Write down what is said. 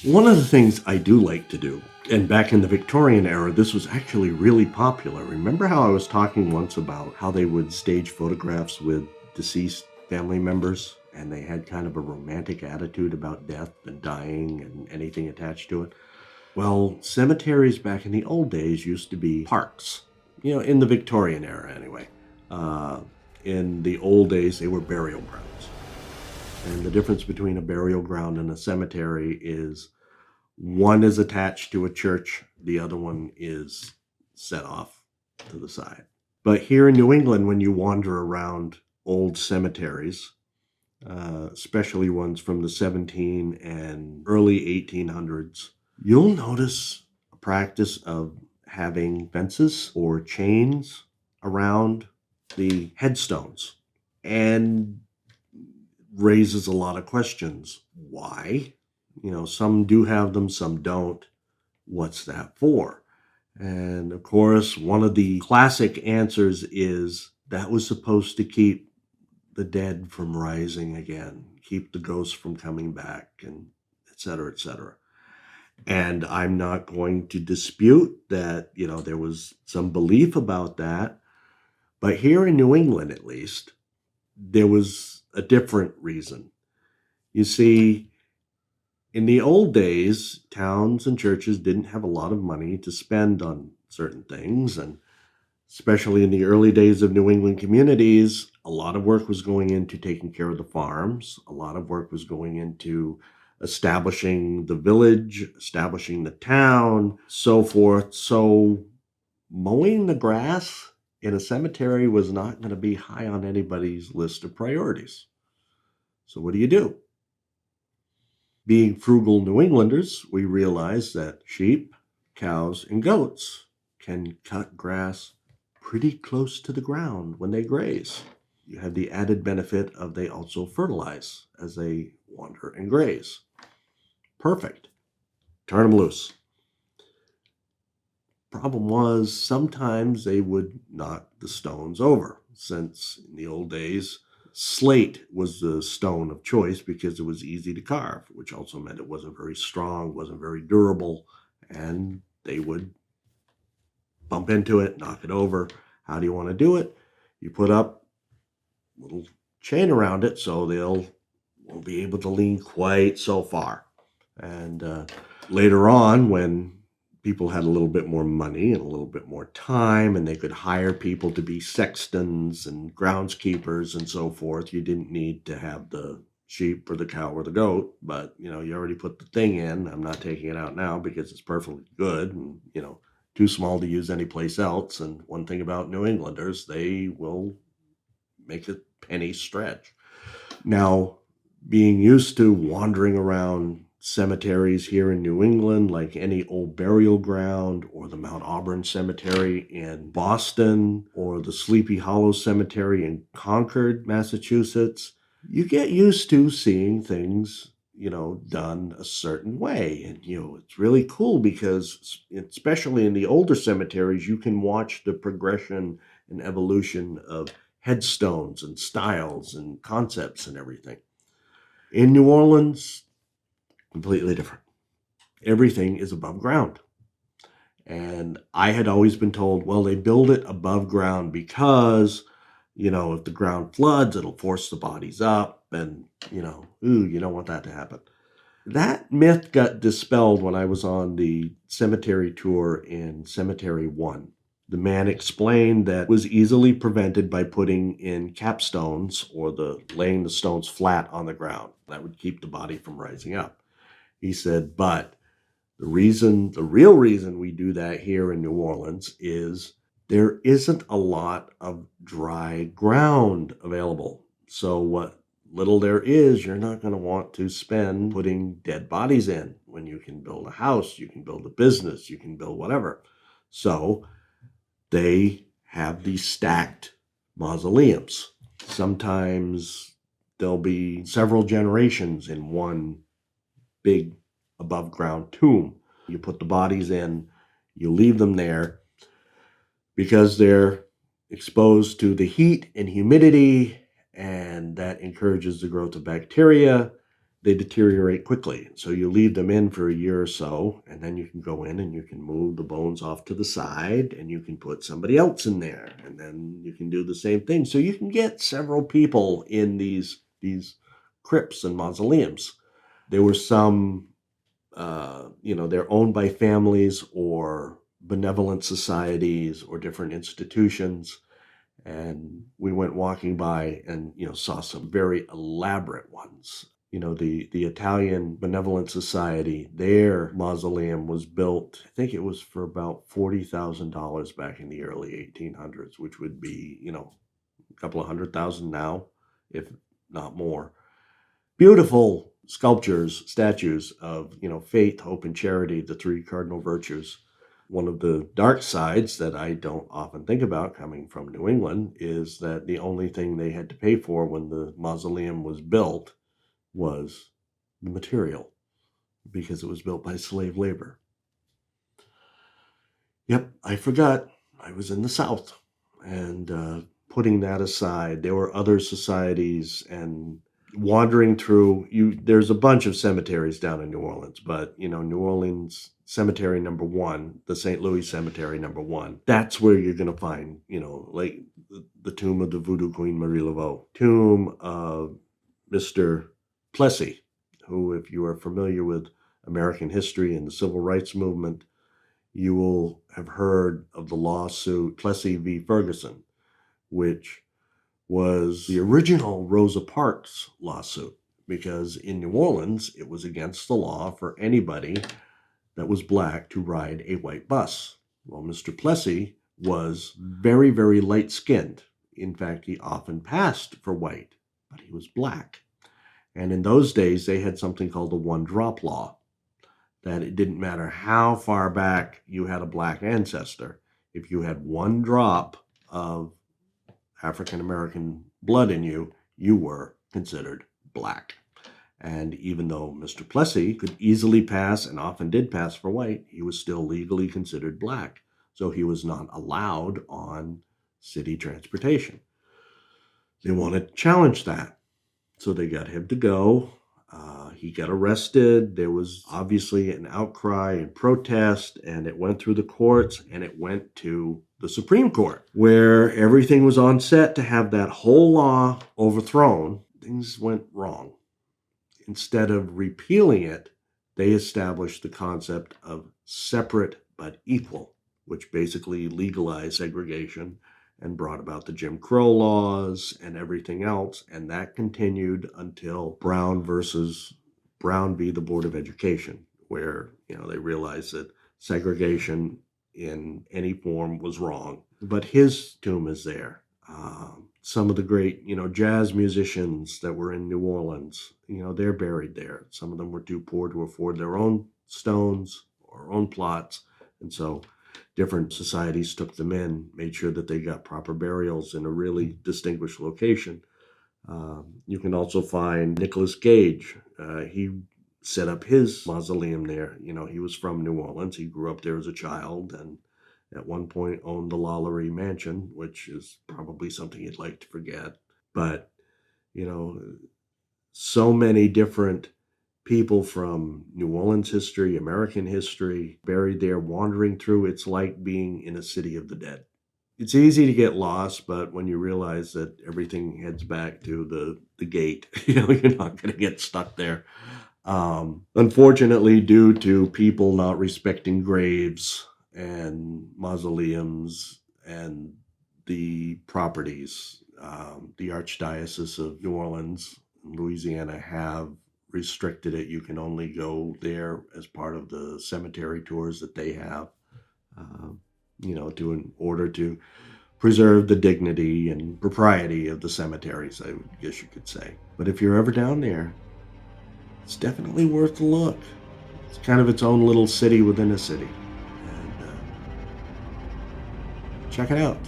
One of the things I do like to do, and back in the Victorian era, this was actually really popular. Remember how I was talking once about how they would stage photographs with deceased family members and they had kind of a romantic attitude about death and dying and anything attached to it? Well, cemeteries back in the old days used to be parks, in the Victorian era anyway. Uh, in the old days, they were burial grounds. And the difference between a burial ground and a cemetery is one is attached to a church, the other one is set off to the side. But here in New England, when you wander around old cemeteries, especially ones from the 17 and early 1800s, you'll notice a practice of having fences or chains around the headstones, and raises a lot of questions. Why? Some do have them, some don't. What's that for? And of course, one of the classic answers is that was supposed to keep the dead from rising again, keep the ghosts from coming back, and et cetera, et cetera. And I'm not going to dispute that, there was some belief about that. But here in New England, at least, there was a different reason. You see, in the old days, towns and churches didn't have a lot of money to spend on certain things. And especially in the early days of New England communities, a lot of work was going into taking care of the farms. A lot of work was going into establishing the village, establishing the town, so forth. So mowing the grass in a cemetery was not going to be high on anybody's list of priorities. So what do? Being frugal New Englanders, we realize that sheep, cows, and goats can cut grass pretty close to the ground when they graze. You have the added benefit of they also fertilize as they wander and graze. Perfect. Turn them loose. Problem was, sometimes they would knock the stones over, since in the old days, slate was the stone of choice because it was easy to carve, which also meant it wasn't very strong, wasn't very durable, and they would bump into it, knock it over. How do you want to do it? You put up a little chain around it so they'll won't be able to lean quite so far. And later on, when people had a little bit more money and a little bit more time, and they could hire people to be sextons and groundskeepers and so forth, you didn't need to have the sheep or the cow or the goat, but you already put the thing in. I'm not taking it out now because it's perfectly good and too small to use anyplace else. And one thing about New Englanders, they will make a penny stretch. Now, being used to wandering around cemeteries here in New England, like any old burial ground, or the Mount Auburn Cemetery in Boston, or the Sleepy Hollow Cemetery in Concord, Massachusetts, you get used to seeing things, done a certain way. And, it's really cool because, especially in the older cemeteries, you can watch the progression and evolution of headstones and styles and concepts and everything. In New Orleans, completely different. Everything is above ground. And I had always been told, well, they build it above ground because, if the ground floods, it'll force the bodies up. And, you don't want that to happen. That myth got dispelled when I was on the cemetery tour in Cemetery 1. The man explained that was easily prevented by putting in capstones or laying the stones flat on the ground. That would keep the body from rising up. He said, but the real reason we do that here in New Orleans is there isn't a lot of dry ground available. So what little there is, you're not going to want to spend putting dead bodies in when you can build a house, you can build a business, you can build whatever. So they have these stacked mausoleums. Sometimes there'll be several generations in one big above ground tomb. You put the bodies in, you leave them there because they're exposed to the heat and humidity, and that encourages the growth of bacteria. they deteriorate quickly. So you leave them in for a year or so, and then you can go in and you can move the bones off to the side and you can put somebody else in there. And then you can do the same thing. So you can get several people in these crypts and mausoleums. There were some, they're owned by families or benevolent societies or different institutions. And we went walking by and, saw some very elaborate ones. The Italian Benevolent Society, their mausoleum was built, I think it was for about $40,000 back in the early 1800s, which would be, a couple of $100,000 now, if not more. Beautiful sculptures, statues of, faith, hope, and charity, the three cardinal virtues. One of the dark sides that I don't often think about coming from New England is that the only thing they had to pay for when the mausoleum was built was the material, because it was built by slave labor. Yep, I forgot. I was in the South. And putting that aside, there were other societies, and wandering through, there's a bunch of cemeteries down in New Orleans, but New Orleans Cemetery number 1, the St. Louis Cemetery number 1, that's where you're going to find, like the tomb of the Voodoo Queen Marie Laveau, tomb of Mr. Plessy, who, if you are familiar with American history and the civil rights movement, you will have heard of the lawsuit Plessy v. Ferguson, which was the original Rosa Parks lawsuit, because in New Orleans, it was against the law for anybody that was black to ride a white bus. Well, Mr. Plessy was very, very light-skinned. In fact, he often passed for white, but he was black. And in those days, they had something called the one-drop law, that it didn't matter how far back you had a black ancestor. If you had one drop of African-American blood in you, you were considered black. And even though Mr. Plessy could easily pass, and often did pass for white, he was still legally considered black. So he was not allowed on city transportation. They wanted to challenge that. So they got him to go. He got arrested. There was obviously an outcry and protest, and it went through the courts, and it went to the Supreme Court, where everything was on set to have that whole law overthrown. Things went wrong. Instead of repealing it, they established the concept of separate but equal, which basically legalized segregation and brought about the Jim Crow laws and everything else. And that continued until Brown v. the Board of Education, where, they realized that segregation in any form was wrong. But his tomb is there. Some of the great, jazz musicians that were in New Orleans, they're buried there. Some of them were too poor to afford their own stones or own plots. And so different societies took them in, made sure that they got proper burials in a really distinguished location. You can also find Nicolas Gage. He set up his mausoleum there. He was from New Orleans. He grew up there as a child, and at one point owned the Lalaurie Mansion, which is probably something you'd like to forget. But, so many different people from New Orleans history, American history, buried there, wandering through. It's like being in a city of the dead. It's easy to get lost, but when you realize that everything heads back to the gate, you're not going to get stuck there. Unfortunately, due to people not respecting graves and mausoleums and the properties, the Archdiocese of New Orleans and Louisiana have restricted it. You can only go there as part of the cemetery tours that they have, in order to preserve the dignity and propriety of the cemeteries, I guess you could say. But if you're ever down there, it's definitely worth a look. It's kind of its own little city within a city. And check it out.